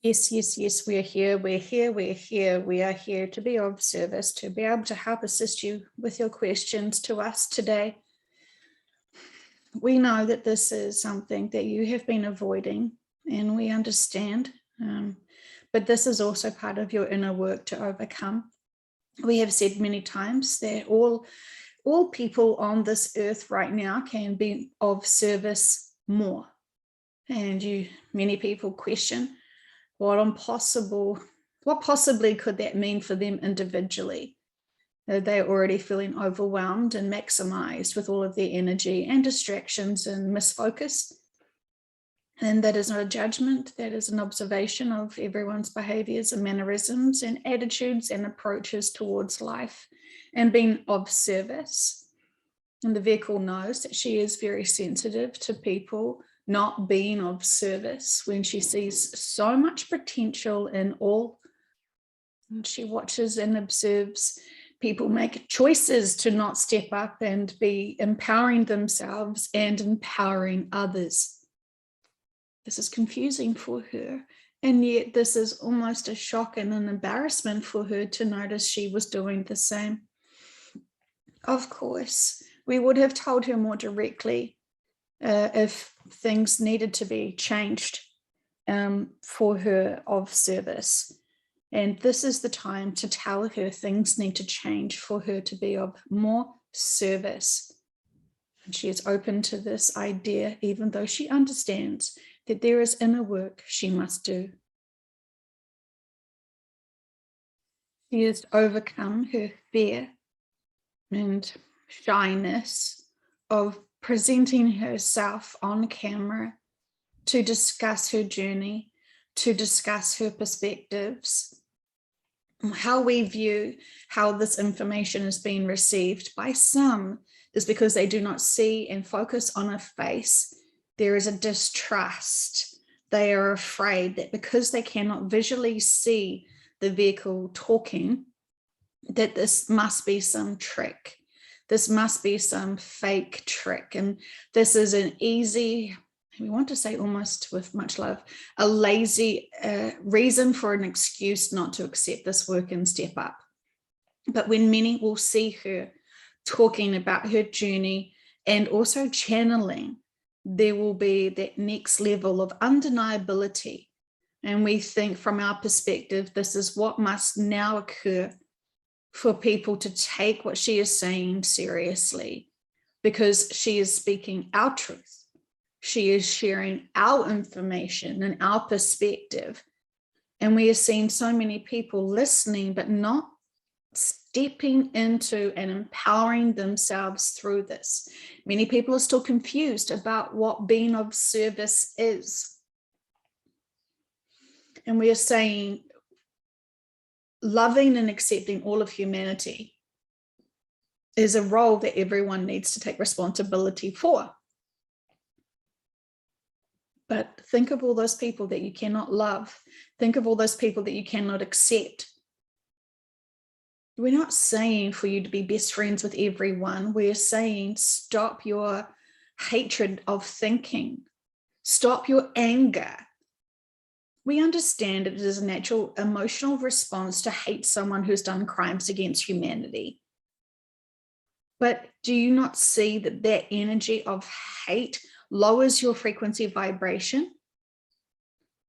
Yes, yes, yes, we're here, we're here, we're here. We are here to be of service, to be able to help assist you with your questions to us today. We know that this is something that you have been avoiding, and we understand, but this is also part of your inner work to overcome. We have said many times that all people on this earth right now can be of service more. And many people question what possibly could that mean for them individually? They're already feeling overwhelmed and maximized with all of their energy and distractions and misfocus. And that is not a judgment, that is an observation of everyone's behaviors and mannerisms and attitudes and approaches towards life and being of service. And the vehicle knows that she is very sensitive to people not being of service when she sees so much potential in all. And she watches and observes people make choices to not step up and be empowering themselves and empowering others. This is confusing for her. And yet this is almost a shock and an embarrassment for her to notice she was doing the same. Of course, we would have told her more directly if things needed to be changed for her of service. And this is the time to tell her things need to change for her to be of more service. And she is open to this idea, even though she understands that there is inner work she must do. She has overcome her fear and shyness of presenting herself on camera to discuss her journey, to discuss her perspectives, how we view how this information is being received. By some is because they do not see and focus on a face. There is a distrust. They are afraid that because they cannot visually see the vehicle talking, that this must be some trick. This must be some fake trick. And this is an easy, we want to say almost with much love, a lazy reason for an excuse not to accept this work and step up. But when many will see her talking about her journey and also channeling, there will be that next level of undeniability. And we think from our perspective, this is what must now occur for people to take what she is saying seriously, because she is speaking our truth. She is sharing our information and our perspective. And we are seeing so many people listening, but not stepping into and empowering themselves through this. Many people are still confused about what being of service is. And we are saying loving and accepting all of humanity is a role that everyone needs to take responsibility for. But think of all those people that you cannot love. Think of all those people that you cannot accept. We're not saying for you to be best friends with everyone. We're saying stop your hatred of thinking. Stop your anger. We understand it is a natural emotional response to hate someone who's done crimes against humanity. But do you not see that that energy of hate lowers your frequency vibration?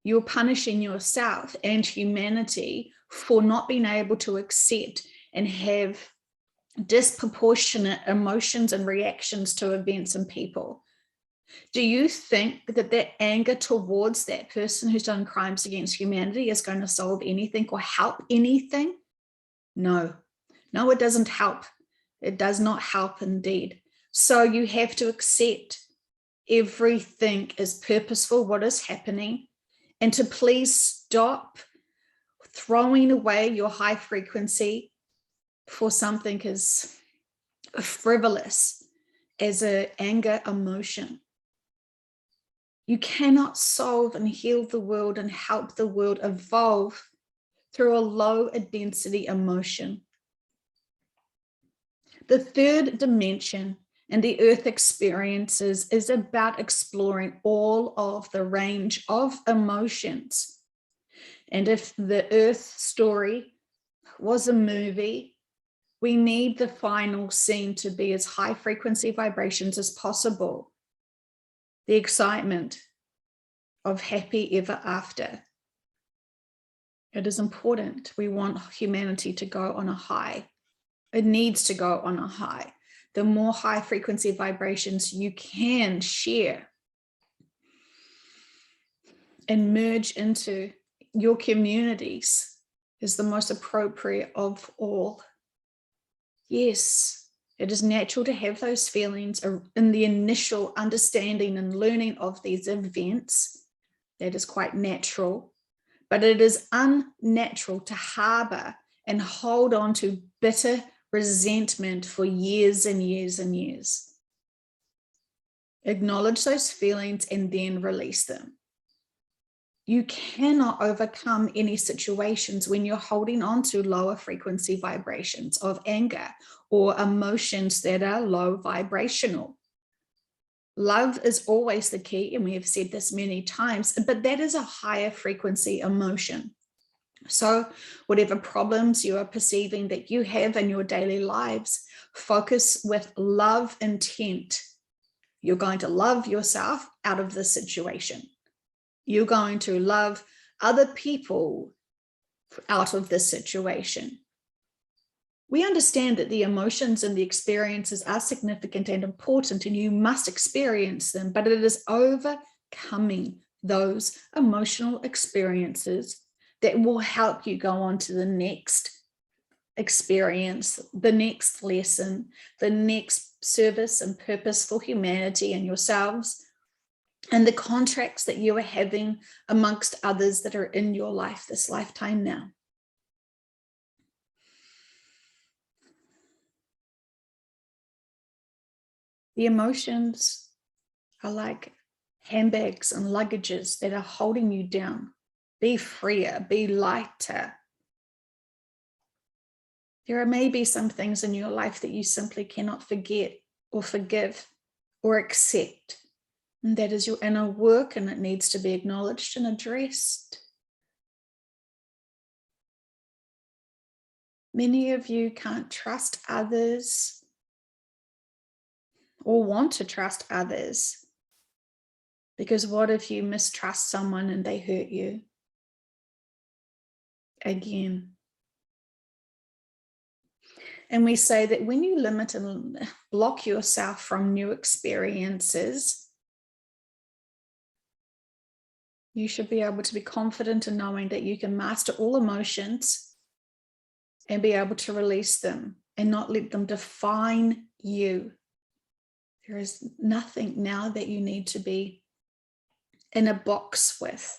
You're punishing yourself and humanity for not being able to accept and have disproportionate emotions and reactions to events and people. Do you think that that anger towards that person who's done crimes against humanity is going to solve anything or help anything? No, it doesn't help. It does not help indeed. So you have to accept everything is purposeful, what is happening, and to please stop throwing away your high frequency for something as frivolous as an anger emotion. You cannot solve and heal the world and help the world evolve through a low density emotion. The third dimension and the earth experiences is about exploring all of the range of emotions. And if the Earth story was a movie, we need the final scene to be as high frequency vibrations as possible. The excitement of happy ever after. It is important. We want humanity to go on a high. It needs to go on a high. The more high frequency vibrations you can share and merge into your communities is the most appropriate of all. Yes, it is natural to have those feelings in the initial understanding and learning of these events. That is quite natural, but it is unnatural to harbor and hold on to bitter resentment for years and years and years. Acknowledge those feelings and then release them. You cannot overcome any situations when you're holding on to lower frequency vibrations of anger or emotions that are low vibrational. Love is always the key, and we have said this many times, but that is a higher frequency emotion. So whatever problems you are perceiving that you have in your daily lives, focus with love intent. You're going to love yourself out of this situation. You're going to love other people out of this situation. We understand that the emotions and the experiences are significant and important, and you must experience them, but it is overcoming those emotional experiences that will help you go on to the next experience, the next lesson, the next service and purpose for humanity and yourselves, and the contracts that you are having amongst others that are in your life this lifetime now. The emotions are like handbags and luggages that are holding you down. Be freer, be lighter. There may be some things in your life that you simply cannot forget or forgive or accept. And that is your inner work, and it needs to be acknowledged and addressed. Many of you can't trust others or want to trust others, because what if you mistrust someone and they hurt you again? And we say that when you limit and block yourself from new experiences, you should be able to be confident in knowing that you can master all emotions and be able to release them and not let them define you. There is nothing now that you need to be in a box with.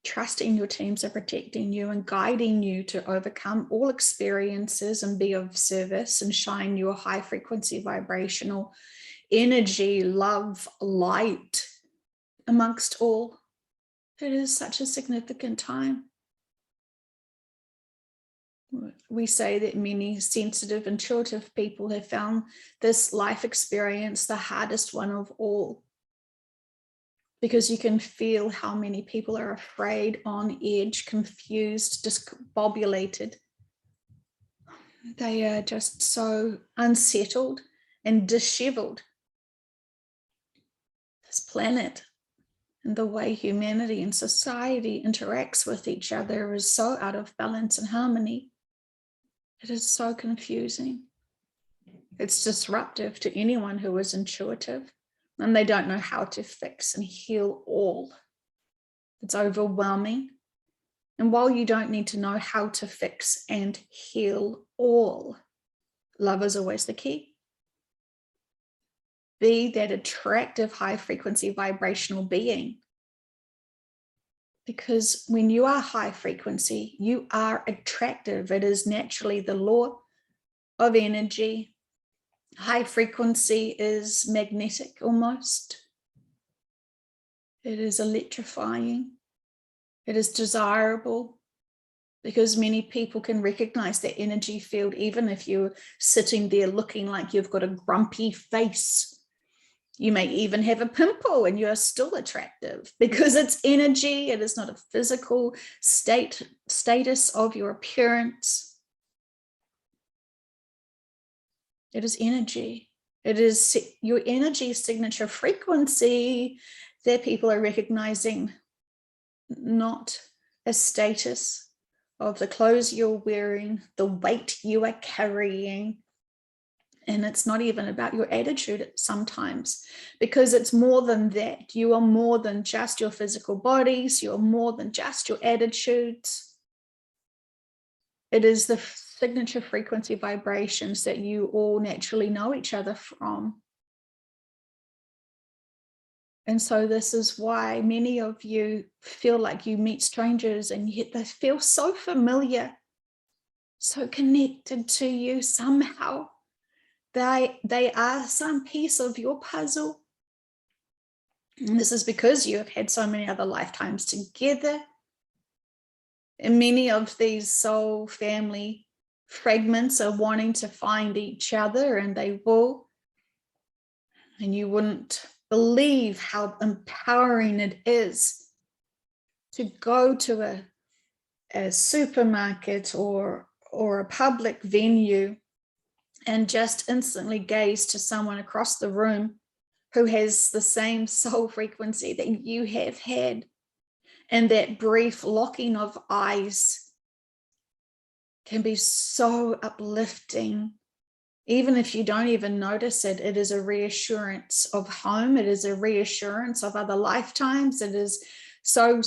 Trusting your teams are protecting you and guiding you to overcome all experiences and be of service and shine your high frequency vibrational energy, love, light amongst all. It is such a significant time. We say that many sensitive, intuitive people have found this life experience the hardest one of all, because you can feel how many people are afraid, on edge, confused, discombobulated. They are just so unsettled and disheveled. This planet and the way humanity and society interacts with each other is so out of balance and harmony. It is so confusing. It's disruptive to anyone who is intuitive, and they don't know how to fix and heal all. It's overwhelming. And while you don't need to know how to fix and heal all, love is always the key. Be that attractive high frequency vibrational being. Because when you are high frequency, you are attractive. It is naturally the law of energy. High frequency is magnetic almost. It is electrifying. It is desirable, because many people can recognize that energy field, even if you're sitting there looking like you've got a grumpy face. You may even have a pimple and you're still attractive because it's energy. It is not a physical status of your appearance. It is energy. It is your energy signature frequency that people are recognizing, not a status of the clothes you're wearing, the weight you are carrying. And it's not even about your attitude sometimes, because it's more than that. You are more than just your physical bodies. You're more than just your attitudes. It is the signature frequency vibrations that you all naturally know each other from. And so this is why many of you feel like you meet strangers and yet they feel so familiar, so connected to you somehow. They are some piece of your puzzle. And this is because you have had so many other lifetimes together. And many of these soul family fragments are wanting to find each other, and they will. And you wouldn't believe how empowering it is to go to a supermarket or a public venue and just instantly gaze to someone across the room who has the same soul frequency that you have had. And that brief locking of eyes can be so uplifting. Even if you don't even notice it, it is a reassurance of home. It is a reassurance of other lifetimes. It is so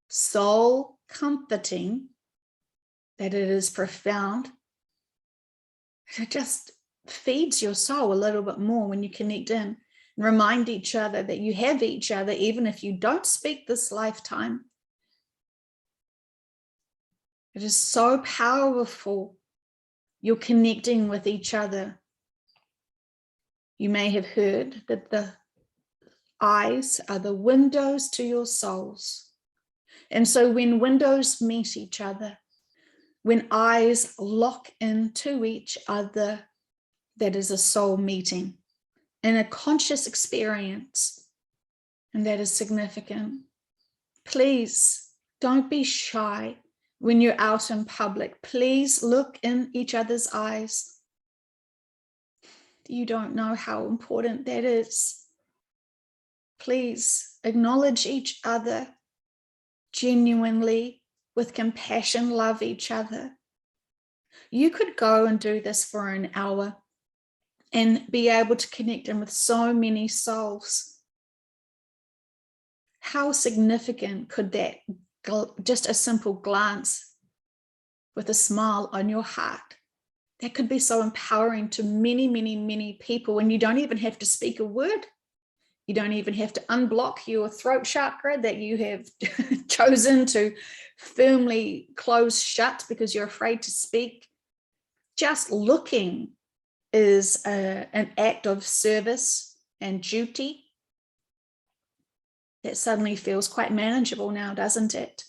soul comforting that it is profound. It just feeds your soul a little bit more when you connect in and remind each other that you have each other, even if you don't speak this lifetime. It is so powerful. You're connecting with each other. You may have heard that the eyes are the windows to your souls. And so when windows meet each other, when eyes lock into each other, that is a soul meeting and a conscious experience. And that is significant. Please don't be shy when you're out in public. Please look in each other's eyes. You don't know how important that is. Please acknowledge each other genuinely, with compassion, love each other. You could go and do this for an hour and be able to connect in with so many souls. How significant could that, just a simple glance with a smile on your heart, that could be so empowering to many, many, many people. And you don't even have to speak a word. You don't even have to unblock your throat chakra that you have chosen to firmly close shut because you're afraid to speak. Just looking is an act of service and duty that suddenly feels quite manageable now, doesn't it?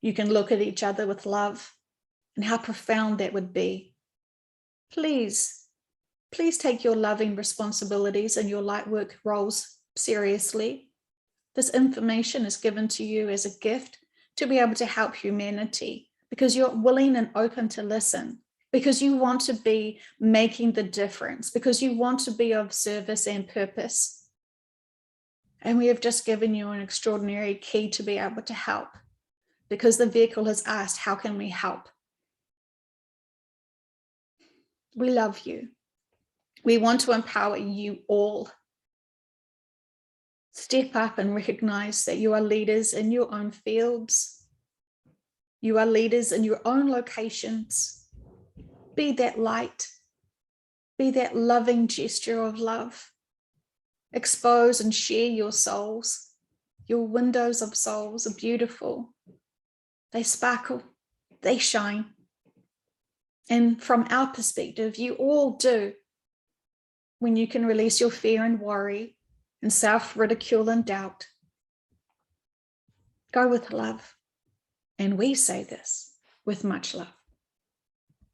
You can look at each other with love, and how profound that would be. Please take your loving responsibilities and your light work roles seriously. This information is given to you as a gift to be able to help humanity, because you're willing and open to listen, because you want to be making the difference, because you want to be of service and purpose. And we have just given you an extraordinary key to be able to help, because the vehicle has asked, how can we help? We love you. We want to empower you all. Step up and recognize that you are leaders in your own fields. You are leaders in your own locations. Be that light. Be that loving gesture of love. Expose and share your souls. Your windows of souls are beautiful. They sparkle. They shine. And from our perspective, you all do. When you can release your fear and worry and self-ridicule and doubt. Go with love. And we say this with much love.